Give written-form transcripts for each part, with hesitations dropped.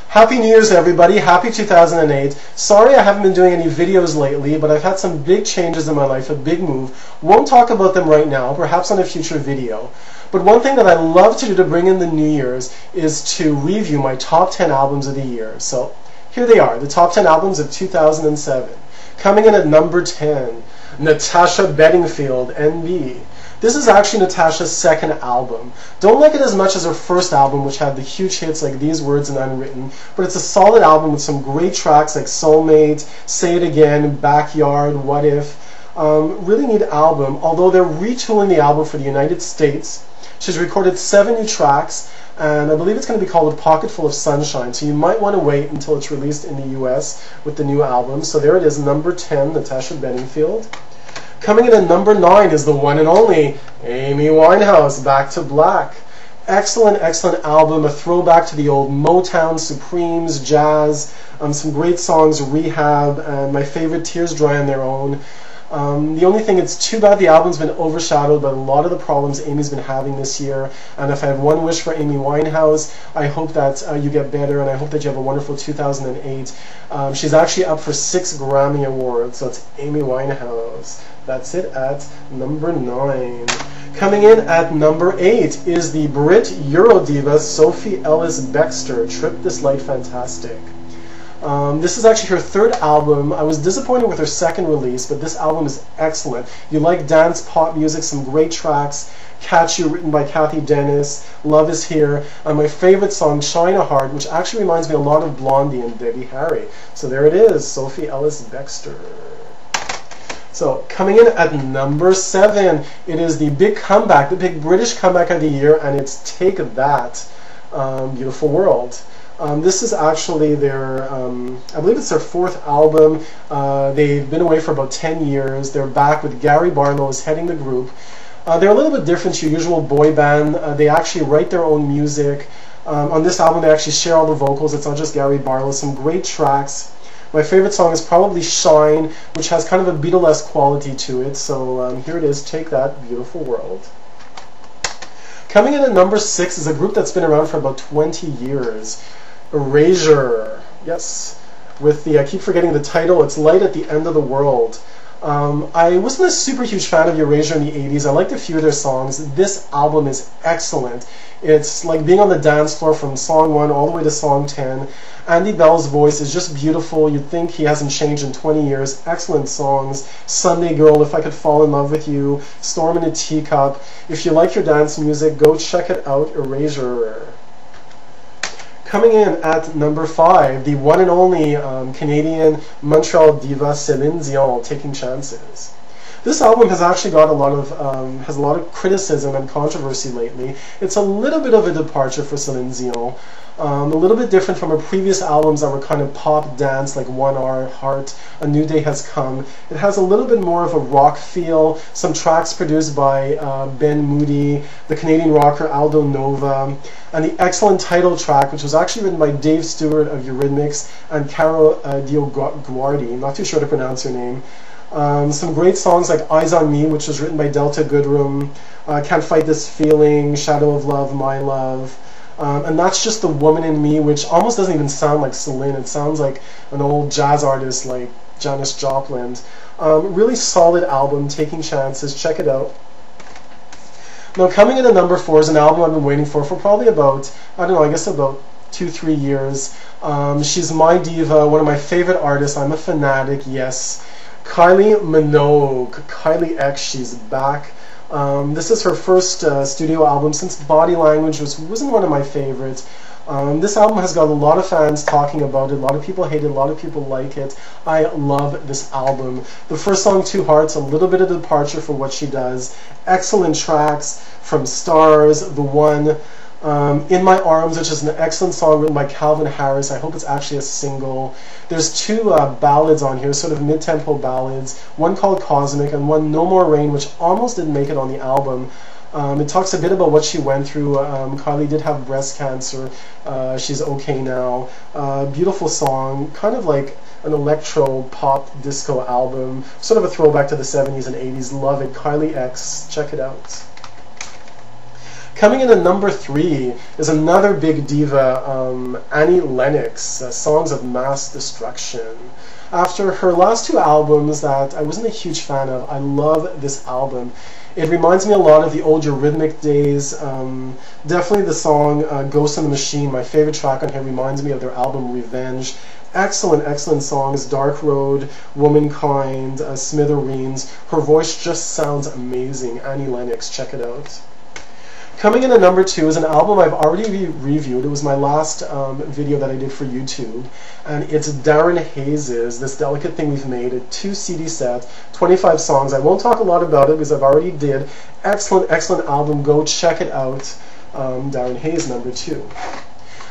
Happy New Year's everybody, happy 2008. Sorry I haven't been doing any videos lately, but I've had some big changes in my life, a big move. Won't talk about them right now, perhaps on a future video. But one thing that I love to do to bring in the New Year's is to review my top 10 albums of the year. So here they are, the top 10 albums of 2007. Coming in at number 10, Natasha Bedingfield, NB. This is actually Natasha's second album. Don't like it as much as her first album, which had the huge hits like These Words and Unwritten, but it's a solid album with some great tracks like Soulmate, Say It Again, Backyard, What If. Really neat album, although they're retooling the album for the United States. She's recorded 7 new tracks, and I believe it's going to be called A Pocket Full of Sunshine, so you might want to wait until it's released in the US with the new album. So there it is, number 10, Natasha Bedingfield. Coming in at number 9 is the one and only Amy Winehouse, Back to Black. Excellent, excellent album, a throwback to the old Motown, Supremes, jazz, some great songs, Rehab, and my favorite, Tears Dry on Their Own. The only thing, it's too bad the album's been overshadowed by a lot of the problems Amy's been having this year, and if I have one wish for Amy Winehouse, I hope that you get better, and I hope that you have a wonderful 2008. She's actually up for 6 Grammy Awards, so it's Amy Winehouse. That's it at number 9. Coming in at number 8 is the Brit Euro diva Sophie EllisBetor, Trip This Light Fantastic. This is actually her third album. I was disappointed with her second release, but this album is excellent. You like dance pop music, some great tracks. Catch You, written by Kathy Dennis, Love Is Here, and my favorite song, China Heart, which actually reminds me a lot of Blondie and Debbie Harry. So there it is, Sophie EllisBetor. So coming in at number 7, it is the big comeback, the big British comeback of the year, and it's Take That, Beautiful World. This is actually their, I believe it's their 4th album. They've been away for about 10 years. They're back with Gary Barlow as heading the group. They're a little bit different to your usual boy band. They actually write their own music. On this album they actually share all the vocals. It's not just Gary Barlow. Some great tracks. My favorite song is probably Shine, which has kind of a Beatlesque quality to it. So here it is, Take That, Beautiful World. Coming in at number 6 is a group that's been around for about 20 years. Erasure. Yes. With the, I keep forgetting the title, it's Light at the End of the World. I wasn't a super huge fan of Erasure in the 80s. I liked a few of their songs. This album is excellent. It's like being on the dance floor from song 1 all the way to song 10. Andy Bell's voice is just beautiful. You'd think he hasn't changed in 20 years. Excellent songs. Sunday Girl, If I Could Fall in Love with You, Storm in a Teacup. If you like your dance music, go check it out, Erasure. Coming in at number 5, the one and only Canadian Montreal diva Céline Dion, Taking Chances. This album has actually got a lot of criticism and controversy lately. It's a little bit of a departure for Céline Dion. A little bit different from her previous albums that were kind of pop dance, like 1 Hour, Heart, A New Day Has Come. It has a little bit more of a rock feel, some tracks produced by Ben Moody, the Canadian rocker Aldo Nova, and the excellent title track, which was actually written by Dave Stewart of Eurythmics and Caro Dioguardi, I'm not too sure to pronounce her name. Some great songs like Eyes on Me, which was written by Delta Goodrem, Can't Fight This Feeling, Shadow of Love, My Love. And That's Just the Woman in Me, which almost doesn't even sound like Celine. It sounds like an old jazz artist like Janis Joplin. Really solid album, Taking Chances. Check it out. Now coming in at number 4 is an album I've been waiting for probably about, I don't know, I guess about 2-3 years. She's my diva, one of my favorite artists. I'm a fanatic, yes. Kylie Minogue, Kylie X, she's back. This is her first studio album since Body Language wasn't one of my favorites. This album has got a lot of fans talking about it. A lot of people hate it, a lot of people like it. I love this album. The first song, Two Hearts, a little bit of departure for what she does. Excellent tracks from Stars, The One, In My Arms, which is an excellent song written by Calvin Harris. I hope it's actually a single. There's 2 ballads on here, sort of mid-tempo ballads. One called Cosmic and one No More Rain, which almost didn't make it on the album. It talks a bit about what she went through. Kylie did have breast cancer. She's okay now. Beautiful song, kind of like an electro pop disco album, sort of a throwback to the 70s and 80s. Love it. Kylie X, check it out. Coming in at number 3 is another big diva, Annie Lennox, Songs of Mass Destruction. After her last 2 albums that I wasn't a huge fan of, I love this album. It reminds me a lot of the old Eurythmic days. Definitely the song Ghost in the Machine, my favorite track on here, reminds me of their album Revenge. Excellent, excellent songs. Dark Road, Womankind, Smithereens. Her voice just sounds amazing. Annie Lennox, check it out. Coming in at number 2 is an album I've already reviewed. It was my last video that I did for YouTube, and it's Darren Hayes' This Delicate Thing We've Made, a 2 CD set, 25 songs. I won't talk a lot about it because I've already did. Excellent, excellent album. Go check it out. Darren Hayes, number 2.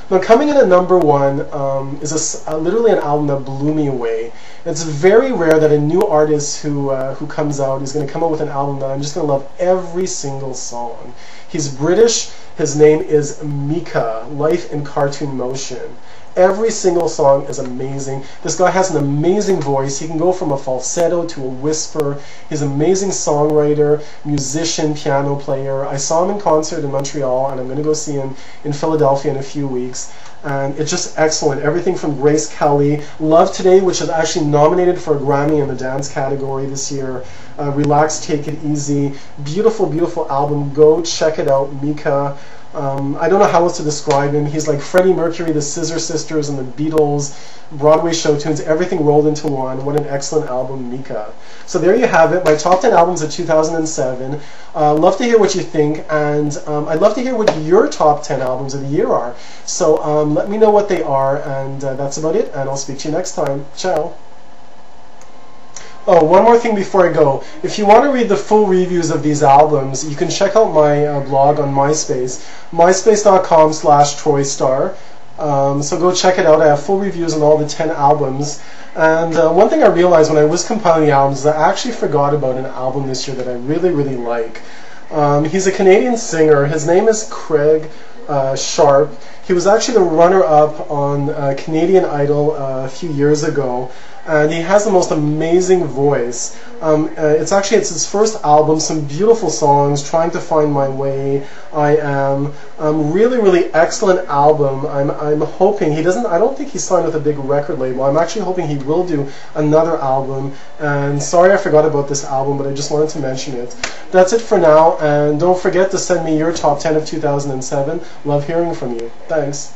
Now, coming in at number 1 is literally an album that blew me away. It's very rare that a new artist who comes out is going to come out with an album that I'm just going to love every single song. He's British. His name is Mika, Life in Cartoon Motion. Every single song is amazing. This guy has an amazing voice. He can go from a falsetto to a whisper. He's an amazing songwriter, musician, piano player. I saw him in concert in Montreal, and I'm going to go see him in Philadelphia in a few weeks. And it's just excellent. Everything from Grace Kelly, Love Today, which is actually nominated for a Grammy in the dance category this year. Relax, Take It Easy. Beautiful, beautiful album. Go check it out, Mika. I don't know how else to describe him. He's like Freddie Mercury, the Scissor Sisters, and the Beatles, Broadway show tunes, everything rolled into one. What an excellent album, Mika. So there you have it, my top 10 albums of 2007. Love to hear what you think, and I'd love to hear what your top 10 albums of the year are. So let me know what they are, and that's about it, and I'll speak to you next time. Ciao. Oh, one more thing before I go. If you want to read the full reviews of these albums, you can check out my blog on MySpace, myspace.com/TroyStar. So go check it out. I have full reviews on all the 10 albums. And one thing I realized when I was compiling the albums is I actually forgot about an album this year that I really, really like. He's a Canadian singer. His name is Craig Sharp. He was actually the runner-up on Canadian Idol a few years ago. And he has the most amazing voice. It's his first album, some beautiful songs, Trying to Find My Way, I Am. Really, really excellent album. I'm hoping, I don't think he's signed with a big record label. I'm actually hoping he will do another album. And sorry I forgot about this album, but I just wanted to mention it. That's it for now, and don't forget to send me your top 10 of 2007. Love hearing from you. Thanks.